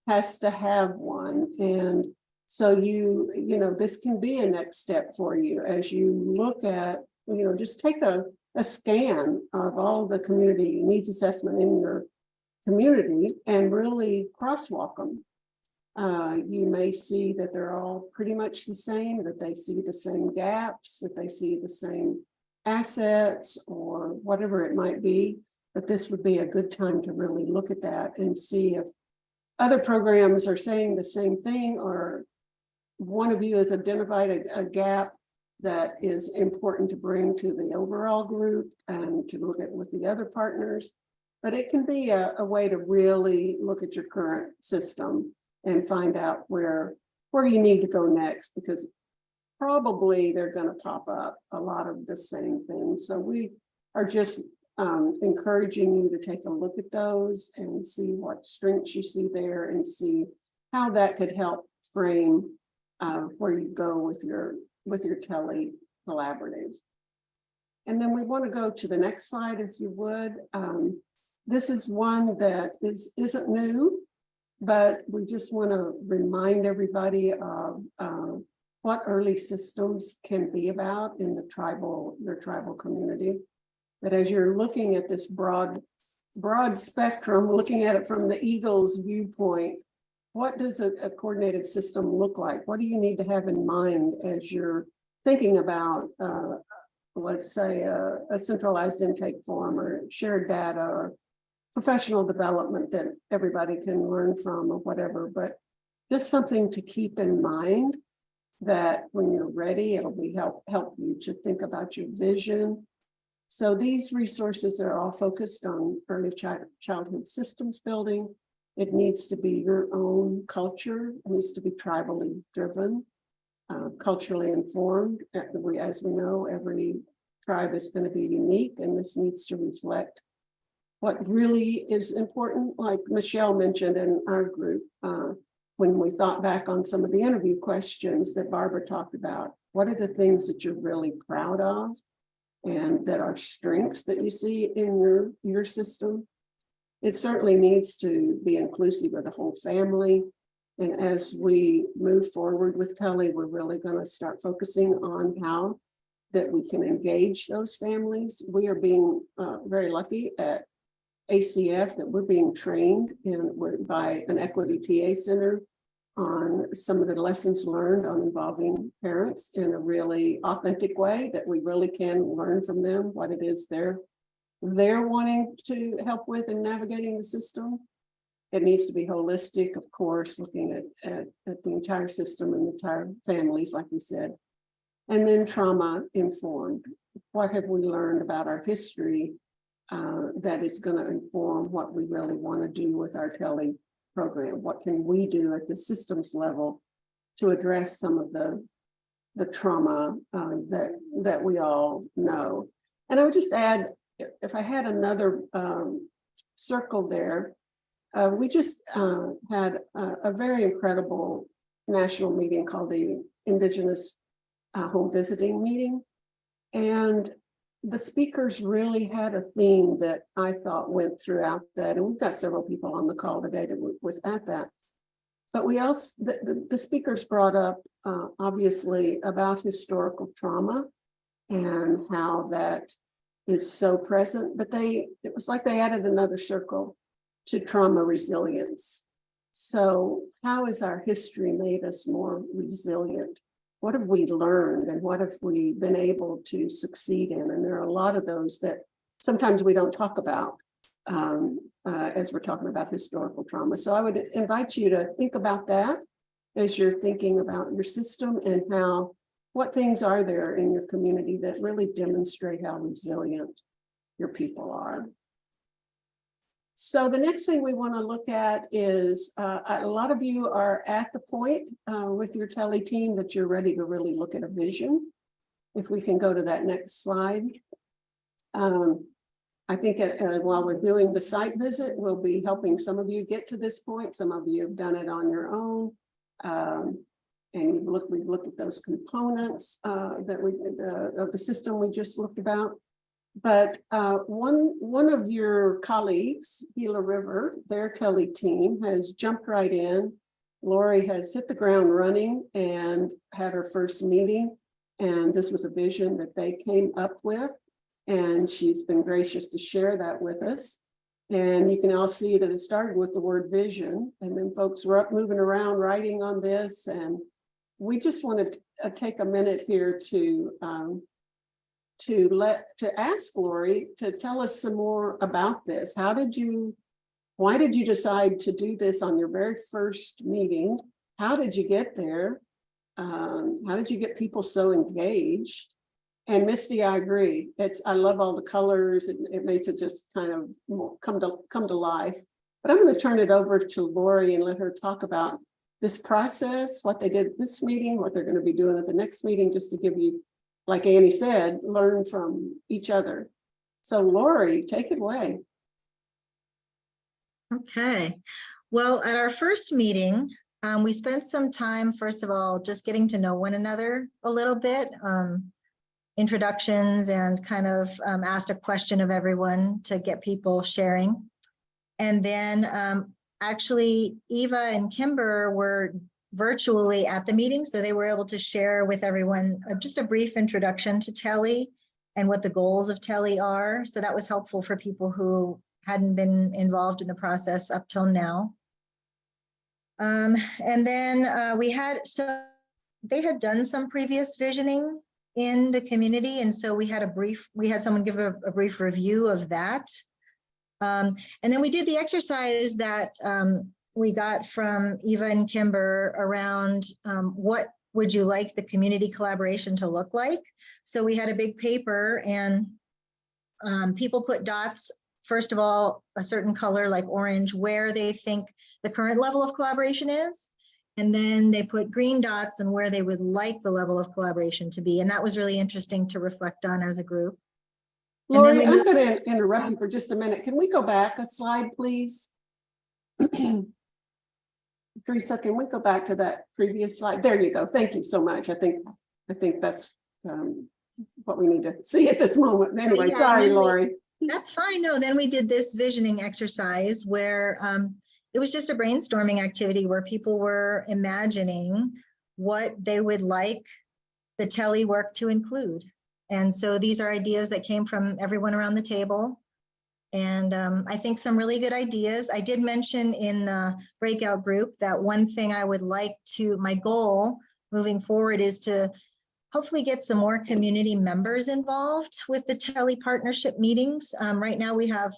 has to have one. And so this can be a next step for you as you look at, just take a scan of all the community needs assessment in your community and really crosswalk them. You may see that they're all pretty much the same, that they see the same gaps, that they see the same assets or whatever it might be. But this would be a good time to really look at that and see if other programs are saying the same thing, or one of you has identified a gap that is important to bring to the overall group and to look at with the other partners. But it can be a way to really look at your current system and find out where you need to go next, because probably they're going to pop up a lot of the same things. So we are just encouraging you to take a look at those and see what strengths you see there and see how that could help frame where you go with your TELI Collaborative. And then we want to go to the next slide, if you would. This is one that isn't new, but we just want to remind everybody of what early systems can be about in your tribal community. That as you're looking at this broad spectrum, looking at it from the eagle's viewpoint, what does a coordinated system look like? What do you need to have in mind as you're thinking about, let's say, a centralized intake form or shared data or professional development that everybody can learn from or whatever, but just something to keep in mind that when you're ready, it'll be help you to think about your vision. So these resources are all focused on early childhood systems building. It needs to be your own culture. It needs to be tribally driven, culturally informed. As we know, every tribe is going to be unique, and this needs to reflect what really is important. Like Michelle mentioned in our group, when we thought back on some of the interview questions that Barbara talked about, what are the things that you're really proud of and that are strengths that you see in your system? It certainly needs to be inclusive of the whole family. And as we move forward with TELI, we're really going to start focusing on how that we can engage those families. We are being very lucky at ACF that we're being trained by an equity TA center on some of the lessons learned on involving parents in a really authentic way, that we really can learn from them what it is they're wanting to help with in navigating the system. It needs to be holistic, of course, looking at the entire system and the entire families, like we said. And then trauma informed. What have we learned about our history that is going to inform what we really want to do with our TELI program? What can we do at the systems level to address some of the trauma that we all know? And I would just add, if I had another circle there, we just had a very incredible national meeting called the Indigenous Home Visiting Meeting. And the speakers really had a theme that I thought went throughout that. And we've got several people on the call today that was at that. But we also, the speakers brought up obviously about historical trauma and how that is so present, but it was like they added another circle to trauma resilience. So how has our history made us more resilient? What have we learned and what have we been able to succeed in? And there are a lot of those that sometimes we don't talk about as we're talking about historical trauma. So I would invite you to think about that as you're thinking about your system and what things are there in your community that really demonstrate how resilient your people are. So the next thing we want to look at is a lot of you are at the point with your TELI team that you're ready to really look at a vision. If we can go to that next slide. I think while we're doing the site visit, we'll be helping some of you get to this point. Some of you have done it on your own. And we've looked at those components of the system we just looked about. But one of your colleagues, Gila River, their TELI team has jumped right in. Lori has hit the ground running and had her first meeting. And this was a vision that they came up with. And she's been gracious to share that with us. And you can all see that it started with the word vision. And then folks were up moving around writing on this. And we just wanted to take a minute here to ask Lori to tell us some more about this. Why did you decide to do this on your very first meeting? How did you get there? How did you get people so engaged? And Misty, I agree. I love all the colors. It makes it just kind of more come to life. But I'm going to turn it over to Lori and let her talk about this process, what they did at this meeting, what they're going to be doing at the next meeting, just to give you, like Annie said, learn from each other. So Lori, take it away. Okay. Well, at our first meeting, we spent some time, first of all, just getting to know one another a little bit, introductions, and kind of asked a question of everyone to get people sharing. And then actually, Eva and Kimber were virtually at the meeting, so they were able to share with everyone just a brief introduction to TELI and what the goals of TELI are. So that was helpful for people who hadn't been involved in the process up till now. And then they had done some previous visioning in the community, and so we had someone give a brief review of that. And then we did the exercise that we got from Eva and Kimber around what would you like the community collaboration to look like? So we had a big paper, and people put dots, first of all, a certain color like orange, where they think the current level of collaboration is. And then they put green dots and where they would like the level of collaboration to be. And that was really interesting to reflect on as a group. Lori, I'm going to interrupt you for just a minute. Can we go back a slide, please? Teresa, can we go back to that previous slide? There you go. Thank you so much. I think that's what we need to see at this moment. Anyway, yeah, sorry, Lori. That's fine. No, then we did this visioning exercise where it was just a brainstorming activity where people were imagining what they would like the TELI work to include. And so these are ideas that came from everyone around the table. And I think some really good ideas. I did mention in the breakout group that one thing I would like to, my goal moving forward is to hopefully get some more community members involved with the TELI partnership meetings. Right now we have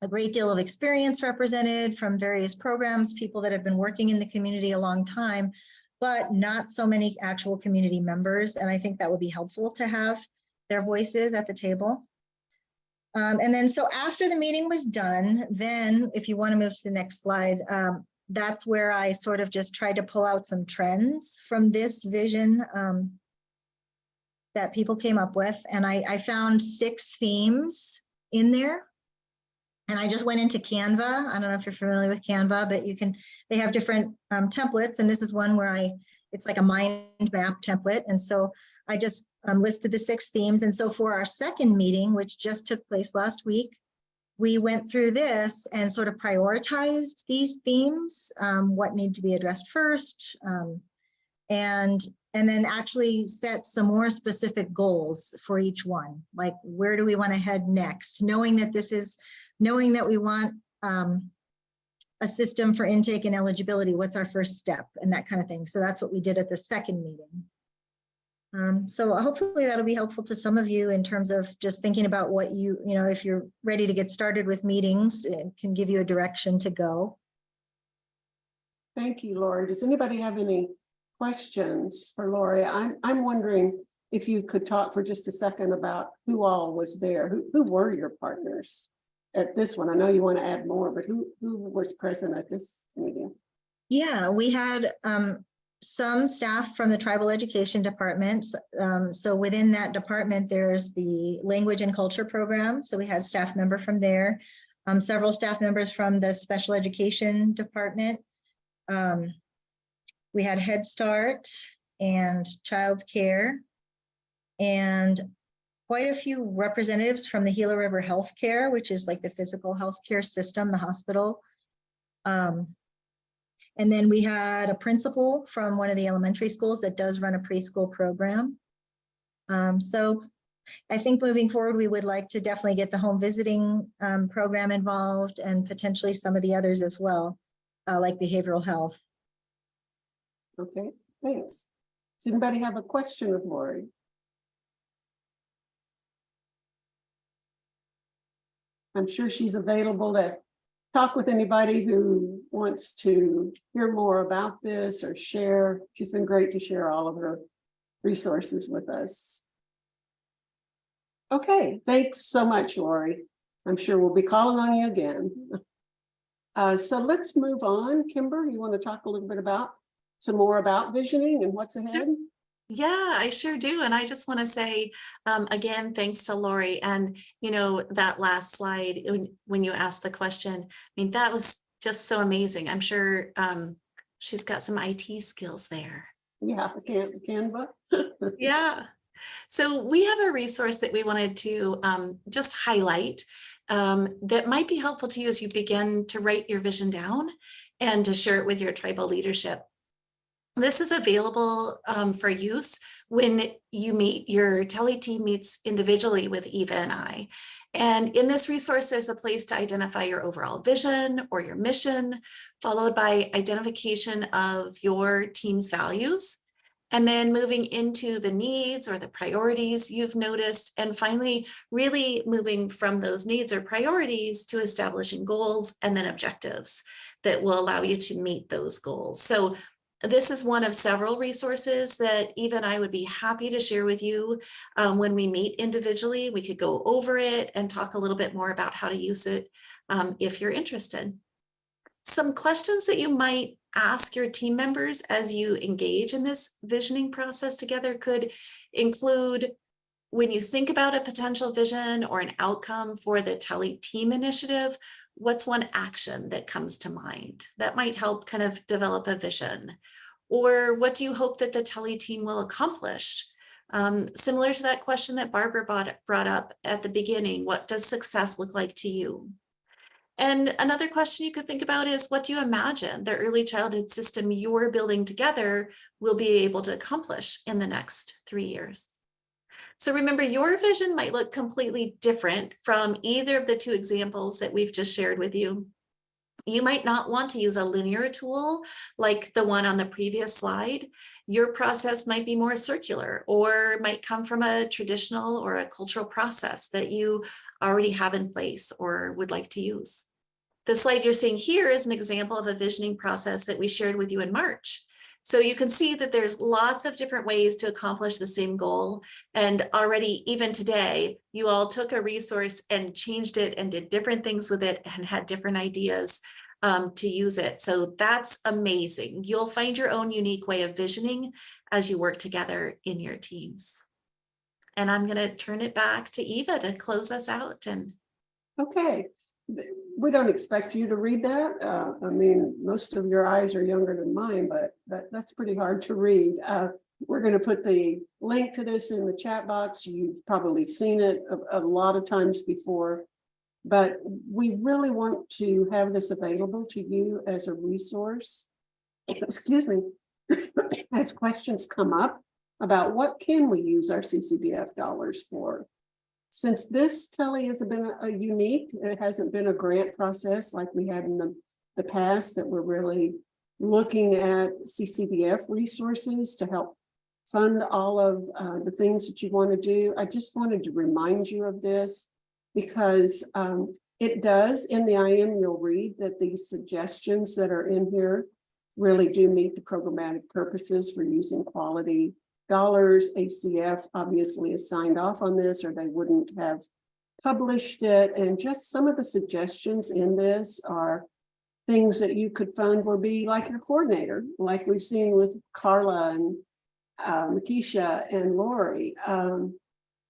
a great deal of experience represented from various programs, people that have been working in the community a long time, but not so many actual community members. And I think that would be helpful to have their voices at the table. And then so after the meeting was done, then if you want to move to the next slide, that's where I sort of just tried to pull out some trends from this vision that people came up with. And I found 6 themes in there. And I just went into Canva. I don't know if you're familiar with Canva, but they have different templates. And this is one where it's like a mind map template. And so I just listed the 6 themes. And so for our second meeting, which just took place last week, we went through this and sort of prioritized these themes, what need to be addressed first, and then actually set some more specific goals for each one. Like, where do we want to head next? Knowing that we want a system for intake and eligibility, what's our first step, and that kind of thing. So that's what we did at the second meeting. So hopefully that'll be helpful to some of you in terms of just thinking about what if you're ready to get started with meetings, it can give you a direction to go. Thank you, Lori. Does anybody have any questions for Lori? I'm wondering if you could talk for just a second about who all was there. Who were your partners at this one? I know you want to add more, but who was present at this meeting? Yeah, we had some staff from the Tribal Education Department. So within that department, there's the Language and Culture program. So we had a staff member from there, several staff members from the Special Education Department. We had Head Start and Child Care, and quite a few representatives from the Gila River Healthcare, which is like the physical healthcare system, the hospital. And then we had a principal from one of the elementary schools that does run a preschool program. So I think moving forward, we would like to definitely get the home visiting program involved, and potentially some of the others as well, like behavioral health. Okay, thanks. Does anybody have a question of Lori? I'm sure she's available to talk with anybody who wants to hear more about this or share. She's been great to share all of her resources with us. Okay, thanks so much, Lori. I'm sure we'll be calling on you again. So let's move on. Kimber, you want to talk a little bit about some more about visioning and what's ahead? Yeah, I sure do. And I just want to say, again, thanks to Lori. And, that last slide, when you asked the question, I mean, that was just so amazing. I'm sure she's got some IT skills there. Yeah, Canva. Yeah. So we have a resource that we wanted to just highlight that might be helpful to you as you begin to write your vision down and to share it with your tribal leadership. This is available for use when your TELI team meets individually with Eva and I. And in this resource, there's a place to identify your overall vision or your mission, followed by identification of your team's values, and then moving into the needs or the priorities you've noticed, and finally, really moving from those needs or priorities to establishing goals and then objectives that will allow you to meet those goals. So this is one of several resources that Eva and I would be happy to share with you when we meet individually. We could go over it and talk a little bit more about how to use it if you're interested. Some questions that you might ask your team members as you engage in this visioning process together could include, when you think about a potential vision or an outcome for the TELI team initiative, what's one action that comes to mind that might help kind of develop a vision? Or what do you hope that the TELI team will accomplish? Similar to that question that Barbara brought up at the beginning, what does success look like to you? And another question you could think about is, what do you imagine the early childhood system you're building together will be able to accomplish in the next 3 years? So remember, your vision might look completely different from either of the two examples that we've just shared with you. You might not want to use a linear tool like the one on the previous slide. Your process might be more circular or might come from a traditional or a cultural process that you already have in place or would like to use. The slide you're seeing here is an example of a visioning process that we shared with you in March. So you can see that there's lots of different ways to accomplish the same goal. And already, even today, you all took a resource and changed it and did different things with it and had different ideas to use it. So that's amazing. You'll find your own unique way of visioning as you work together in your teams. And I'm going to turn it back to Eva to close us out. And Okay, we don't expect you to read that. I mean, most of your eyes are younger than mine, but that's pretty hard to read. We're going to put the link to this in the chat box. You've probably seen it a lot of times before, but we really want to have this available to you as a resource. Excuse me, as questions come up about what can we use our CCDF dollars for. Since this TELI has been a unique, it hasn't been a grant process like we had in the past, that we're really looking at CCDF resources to help fund all of the things that you want to do. I just wanted to remind you of this because it does, in the IM, you'll read that these suggestions that are in here really do meet the programmatic purposes for using quality dollars. ACF obviously is signed off on this, or they wouldn't have published it. And just some of the suggestions in this are things that you could fund would be like your coordinator, like we've seen with Carla and Makisha and Lori.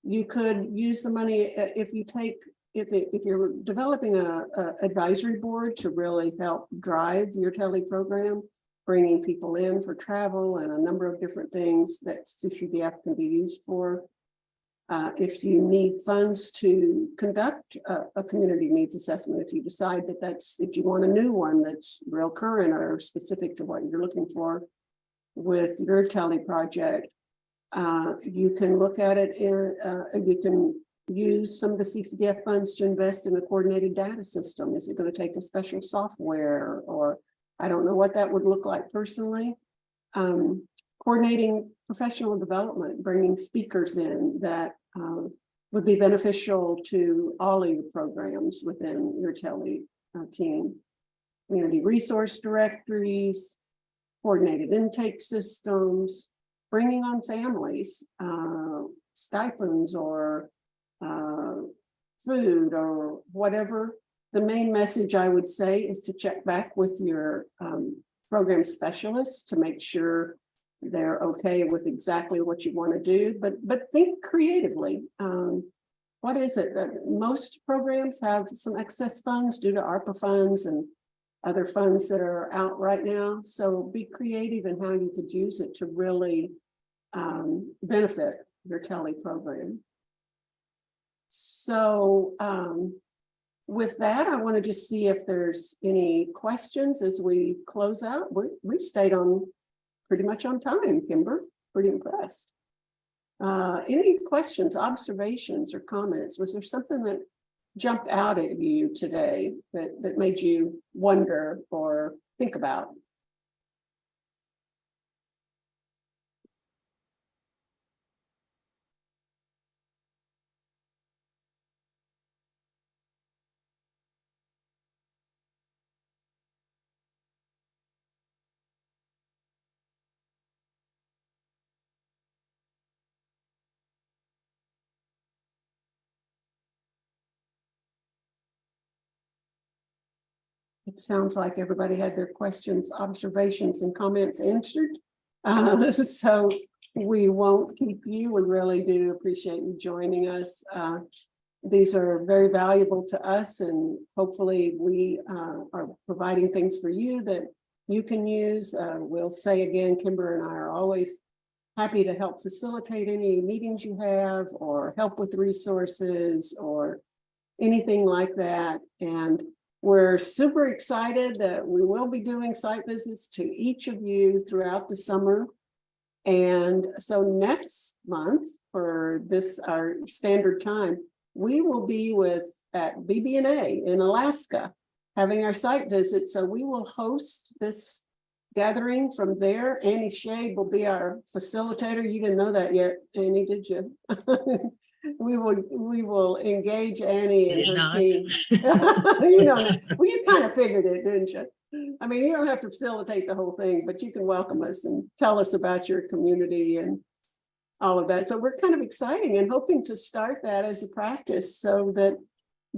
You could use the money if you take, if you're developing a advisory board to really help drive your TELI program, bringing people in for travel and a number of different things that CCDF can be used for. If you need funds to conduct a community needs assessment, if you decide that you want a new one that's real current or specific to what you're looking for with your TELI project, you can look at it and you can use some of the CCDF funds to invest in a coordinated data system. Is it going to take a special software, or I don't know what that would look like personally. Coordinating professional development, bringing speakers in that would be beneficial to all of your programs within your TELI team. Community resource directories, coordinated intake systems, bringing on families, stipends or food or whatever. The main message I would say is to check back with your program specialists to make sure they're okay with exactly what you want to do, but think creatively. What is it that most programs have some excess funds due to ARPA funds and other funds that are out right now? So be creative in how you could use it to really benefit your TELI program. So with that, I want to just see if there's any questions as we close out. We stayed on pretty much on time, Kimber. Pretty impressed. Any questions, observations, or comments? Was there something that jumped out at you today that made you wonder or think about? It sounds like everybody had their questions, observations, and comments answered. So we won't keep you. We really do appreciate you joining us. These are very valuable to us, and hopefully we are providing things for you that you can use. We'll say again, Kimber and I are always happy to help facilitate any meetings you have or help with resources or anything like that. And we're super excited that we will be doing site visits to each of you throughout the summer. And so next month, for this, our standard time, we will be at BB&A in Alaska, having our site visit. So we will host this gathering from there. Annie Shade will be our facilitator. You didn't know that yet, Annie, did you? We will engage Annie and Did her not. team. You know, well, you kind of figured it, didn't you? I mean, you don't have to facilitate the whole thing, but you can welcome us and tell us about your community and all of that. So we're kind of exciting and hoping to start that as a practice so that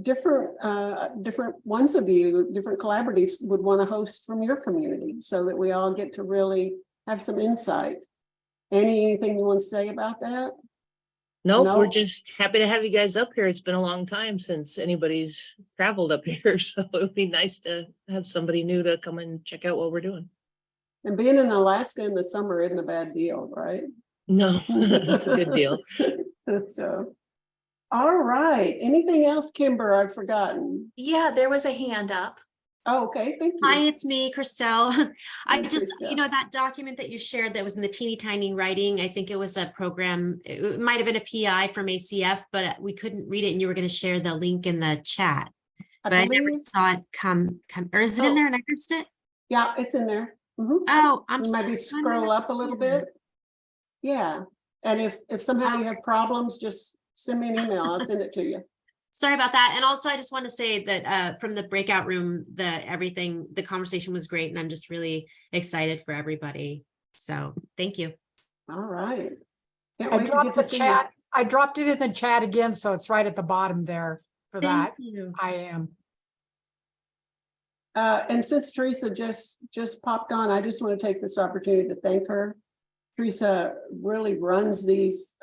different ones of you, different collaboratives would want to host from your community so that we all get to really have some insight. Anything you want to say about that? Nope, No. we're just happy to have you guys up here. It's been a long time since anybody's traveled up here, so it would be nice to have somebody new to come and check out what we're doing. And being in Alaska in the summer isn't a bad deal, right? No, it's a good deal. So, all right. Anything else, Kimber, I've forgotten? Yeah, there was a hand up. Oh, okay, thank you. Hi, it's me, Christelle. I Hey, just, Christelle. that document that you shared that was in the teeny tiny writing, I think it was a program, it might have been a PI from ACF, but we couldn't read it and you were going to share the link in the chat. But I never saw it come, or is it in there and I missed it? Yeah, it's in there. Mhm. Oh, I'm Maybe sorry. scroll up a little bit. Yeah, and if somehow you have problems, just send me an email. I'll send it to you. Sorry about that. And also I just want to say that from the breakout room, the conversation was great and I'm just really excited for everybody. So thank you. All right. Can't I wait to get dropped to the see chat. I dropped it in the chat again, so it's right at the bottom there for that. Thank you. I am. And since Teresa just popped on, I just want to take this opportunity to thank her. Teresa really runs these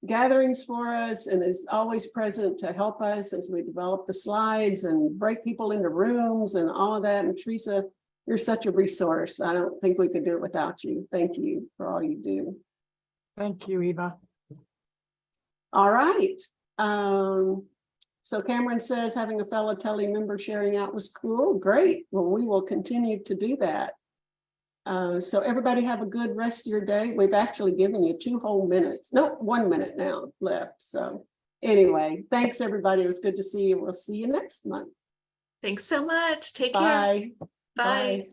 gatherings for us and is always present to help us as we develop the slides and break people into rooms and all of that. And Teresa, you're such a resource. I don't think we could do it without you. Thank you for all you do. Thank you, Eva. All right. So Cameron says having a fellow TELI member sharing out was cool. Great. Well, we will continue to do that. So everybody have a good rest of your day. We've actually given you 2 whole minutes. No, 1 minute now left. So anyway, thanks everybody. It was good to see you. We'll see you next month. Thanks so much. Take Bye. care. Bye. Bye.